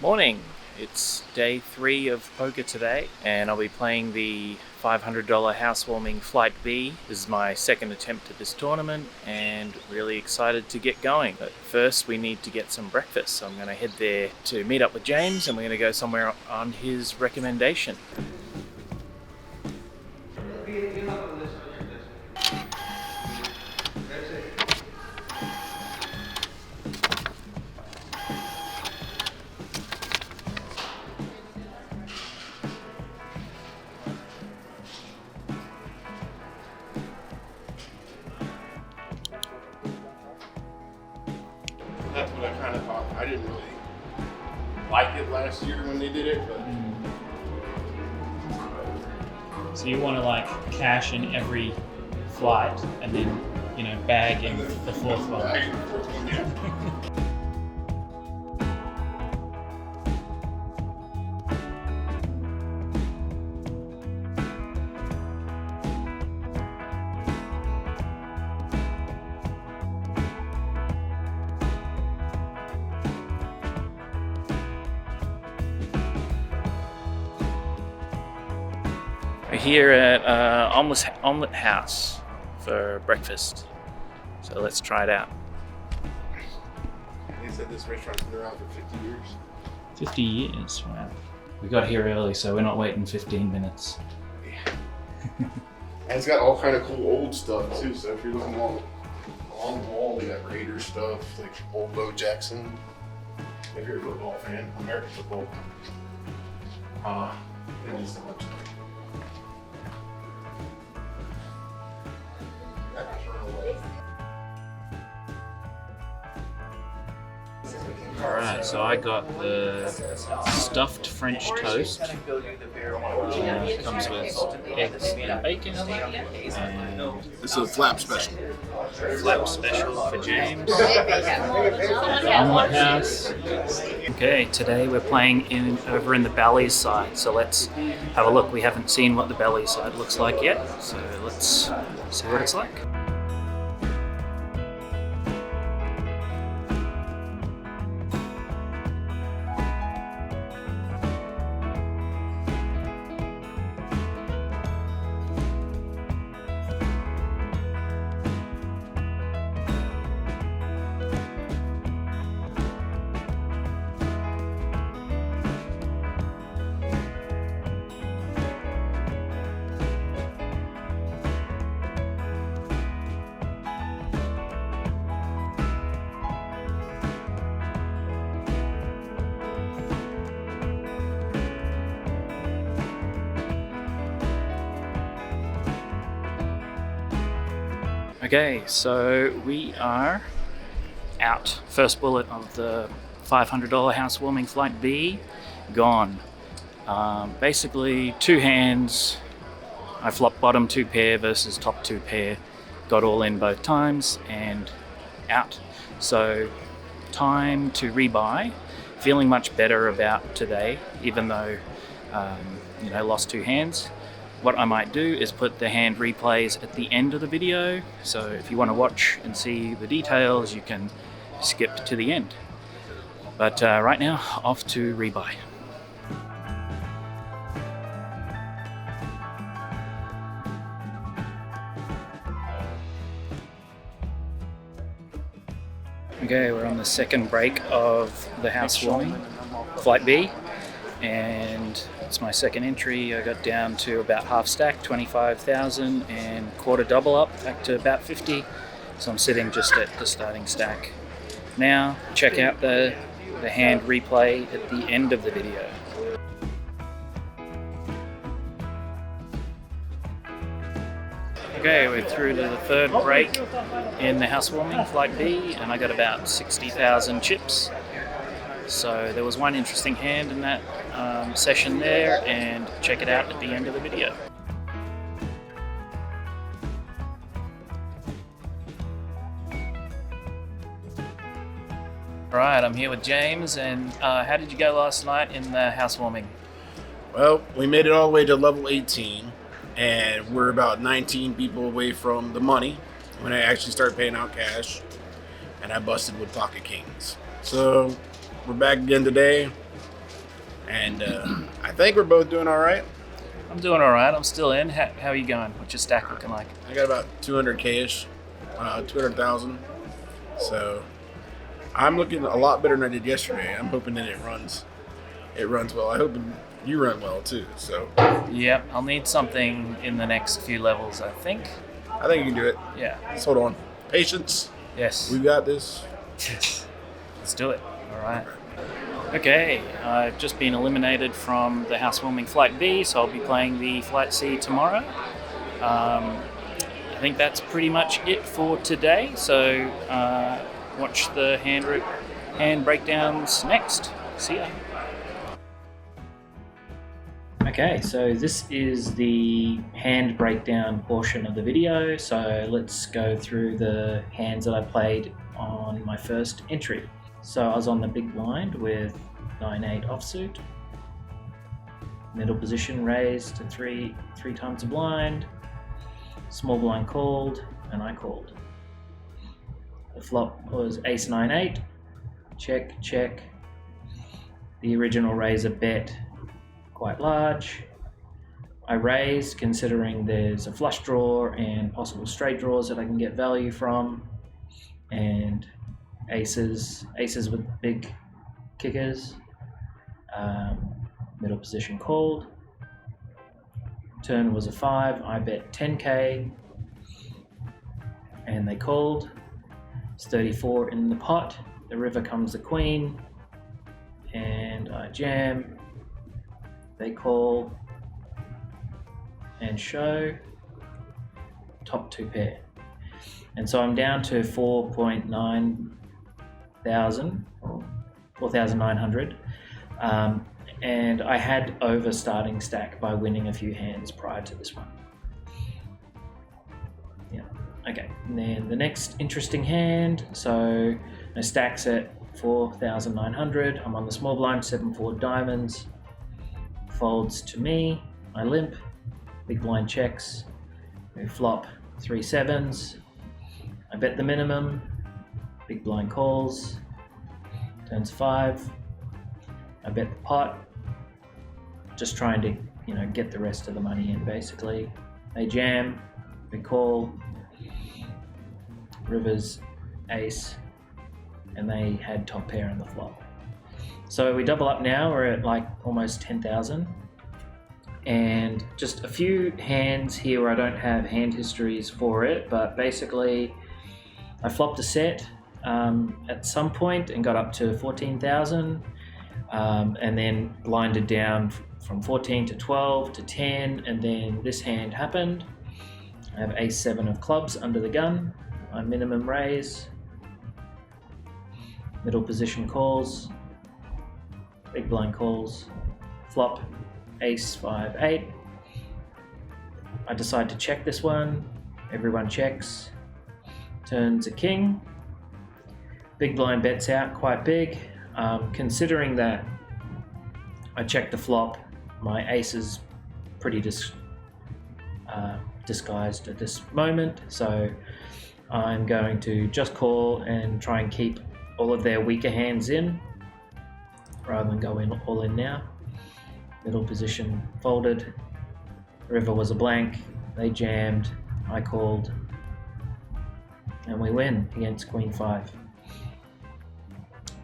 Morning! It's day 3 of poker today, and I'll be playing the $500 Housewarming Flight B. This is my second attempt at this tournament, and really excited to get going. But first we need to get some breakfast, so I'm going to head there to meet up with James, and we're going to go somewhere on his recommendation. That's what I kind of thought. I didn't really like it last year when they did it, but So you want to like cash in every flight and then, bag in the fourth one. yeah. We're here at Omelet House for breakfast, so let's try it out. They said this restaurant's been around for 50 years. 50 years, wow. We got here early, so we're not waiting 15 minutes. Yeah. And it's got all kind of cool old stuff too. So if you're looking along the wall, they got Raider stuff, like old Bo Jackson. If you're a football fan, American football. And just a bunch of Alright, so I got the stuffed French toast. It comes with eggs and bacon. And this is a flap special. flap special for James. Omelet House. Okay, today we're playing over in the Ballys side, so let's have a look. We haven't seen what the Ballys side looks like yet, so let's see what it's like. Okay, so we are out. First bullet of the $500 Housewarming Flight B, gone. Basically, 2 hands. I flopped bottom 2 pair versus top 2 pair. Got all in both times and out. So, time to rebuy. Feeling much better about today, even though, lost 2 hands. What I might do is put the hand replays at the end of the video, so if you want to watch and see the details, you can skip to the end. But right now, off to rebuy. Okay, we're on the second break of the Housewarming Flight B, and it's my second entry. I got down to about half stack, 25,000, and quarter double up, back to about 50. So I'm sitting just at the starting stack. Now, check out the hand replay at the end of the video. Okay, we're through to the third break in the Housewarming Flight B, and I got about 60,000 chips. So there was one interesting hand in that session there, and check it out at the end of the video. Alright, I'm here with James, and how did you go last night in the Housewarming? Well, we made it all the way to level 18, and we're about 19 people away from the money when I actually start paying out cash, and I busted with pocket kings. So we're back again today. And I think we're both doing all right. I'm doing all right. I'm still in. How are you going? What's your stack looking like? I got about 200K-ish, 200,000. So I'm looking a lot better than I did yesterday. I'm hoping that it runs well. I hope you run well too. So Yep, I'll need something in the next few levels, I think. I think you can do it. Yeah. Just hold on. Patience. Yes. We got this. Yes. Let's do it. All right. Okay, I've just been eliminated from the Housewarming Flight B, so I'll be playing the Flight C tomorrow. I think that's pretty much it for today, so watch the hand breakdowns next. See ya. Okay, so this is the hand breakdown portion of the video, so let's go through the hands that I played on my first entry. So I was on the big blind with 9-8 offsuit, middle position raised to three times the blind, small blind called, and I called. The flop was ace 9-8, check, check. The original raiser bet quite large. I raised considering there's a flush draw and possible straight draws that I can get value from, and aces with big kickers. Middle position called. Turn was a 5. I bet 10k, and they called. It's 34 in the pot. The river comes the queen, and I jam. They call and show. Top 2 pair, and so I'm down to 4,900, and I had over starting stack by winning a few hands prior to this one. Yeah, okay, and then the next interesting hand, so my stack's at 4,900, I'm on the small blind, 7-4 diamonds, folds to me, I limp, big blind checks, we flop 3 sevens, I bet the minimum, big blind calls, turns 5, I bet the pot, just trying to get the rest of the money in basically. They jam, we call, rivers, ace, and they had top pair on the flop. So we double up now, we're at like almost 10,000. And just a few hands here where I don't have hand histories for it, but basically I flopped a set at some point and got up to 14,000, and then blinded down from 14 to 12 to 10, and then this hand happened. I have ace 7 of clubs under the gun, my minimum raise, middle position calls, big blind calls, flop, ace 5-8. I decide to check this one, everyone checks, turns a king, big blind bets out quite big, considering that I checked the flop, my ace is pretty disguised at this moment, so I'm going to just call and try and keep all of their weaker hands in rather than go all in now. Middle position folded, river was a blank, they jammed, I called, and we win against queen 5.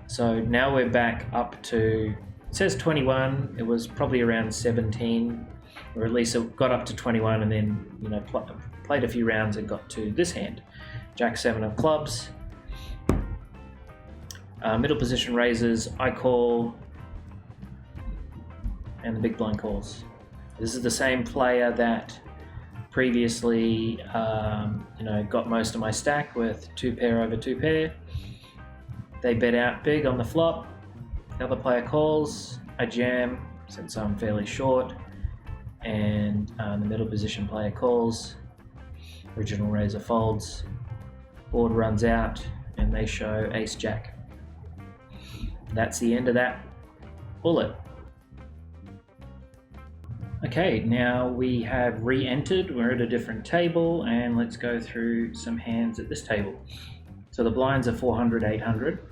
So now we're back up to, it says 21, it was probably around 17, or at least it got up to 21 and then played a few rounds and got to this hand, jack 7 of clubs. Middle position raises, I call, and the big blind calls. This is the same player that previously got most of my stack with 2 pair over 2 pair. They bet out big on the flop, the other player calls, I jam since I'm fairly short, and the middle position player calls, original raiser folds, board runs out, and they show ace jack. That's the end of that bullet. Okay, now we have re-entered, we're at a different table, and let's go through some hands at this table. So the blinds are 400, 800.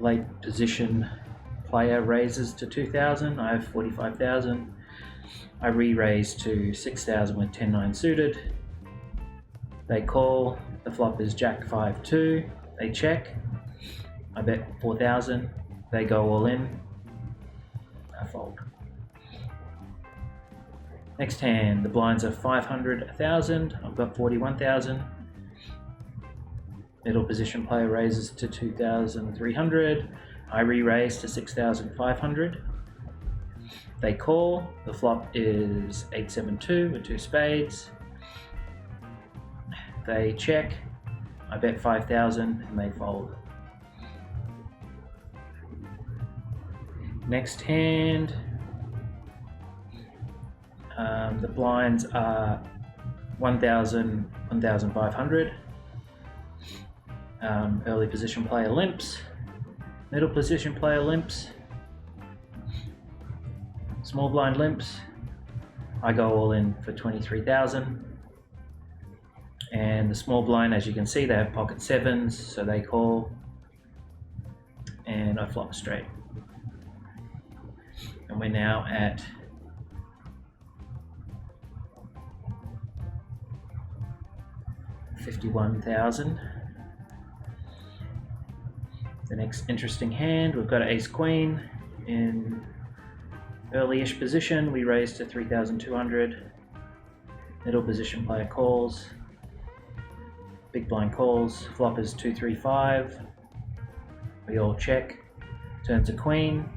late position player raises to 2,000. I have 45,000. I re-raise to 6,000 with 10-9 suited. They call. The flop is Jack 5-2. They check. I bet 4,000. They go all in. I fold. Next hand, the blinds are 500, 1,000. I've got 41,000. Middle position player raises to 2,300. I re-raise to 6,500. They call. The flop is 8-7-2 with 2 spades. They check. I bet 5,000 and they fold. Next hand, the blinds are 1,000, 1,500. Early position player limps. Middle position player limps. Small blind limps. I go all in for 23,000. And the small blind, as you can see, they have pocket sevens, so they call. And I flop straight. And we're now at $51,000. The next interesting hand, we've got an ace queen in early-ish position. We raise to 3,200. Middle position player calls. Big blind calls. Flop is 2-3-5. We all check. Turns a queen.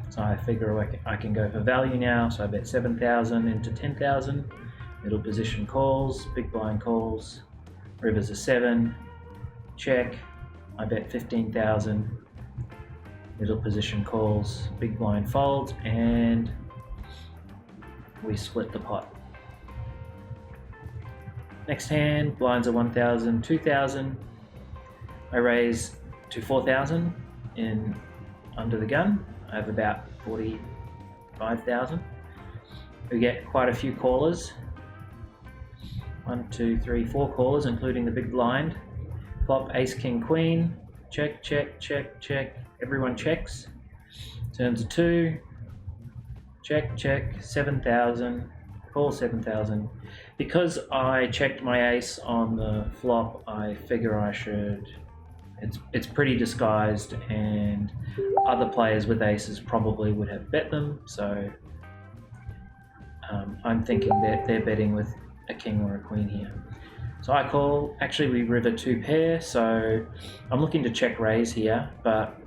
So I figure I can go for value now. So I bet 7,000 into 10,000. Middle position calls. Big blind calls. River's a 7. Check. I bet 15,000. Middle position calls. Big blind folds, and we split the pot. Next hand, blinds are 1,000, 2,000. I raise to 4,000 in under the gun. I have about 45,000. We get quite a few callers. 1, 2, 3, 4 callers, including the big blind. Flop ace, king, queen. Check, check, check, check. Everyone checks. Turns a 2. Check, check. 7,000. Call 7,000. Because I checked my ace on the flop, I figure I should. It's pretty disguised, and other players with aces probably would have bet them. So I'm thinking that they're betting with a king or a queen here. So I call. Actually, we river 2 pair, so I'm looking to check raise here, but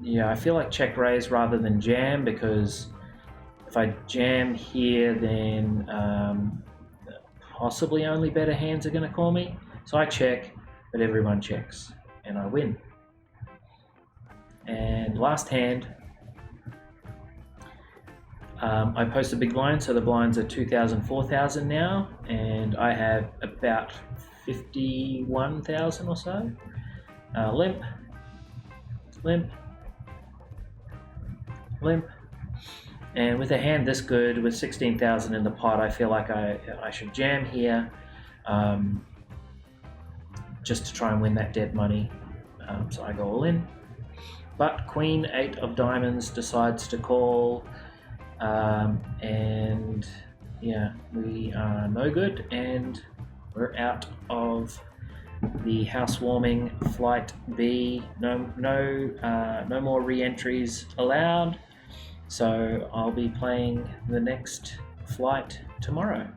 yeah, I feel like check raise rather than jam, because if I jam here, then possibly only better hands are going to call me. So I check, but everyone checks, and I win. And last hand, I post a big blind, so the blinds are 2,000, 4,000 now, and I have about 51,000 or so. Limp, limp, limp. And with a hand this good, with 16,000 in the pot, I feel like I should jam here, just to try and win that dead money. So I go all in. But Queen 8 of diamonds decides to call, and yeah, we are no good, and we're out of the housewarming flight B. No more re-entries allowed. So I'll be playing the next flight tomorrow.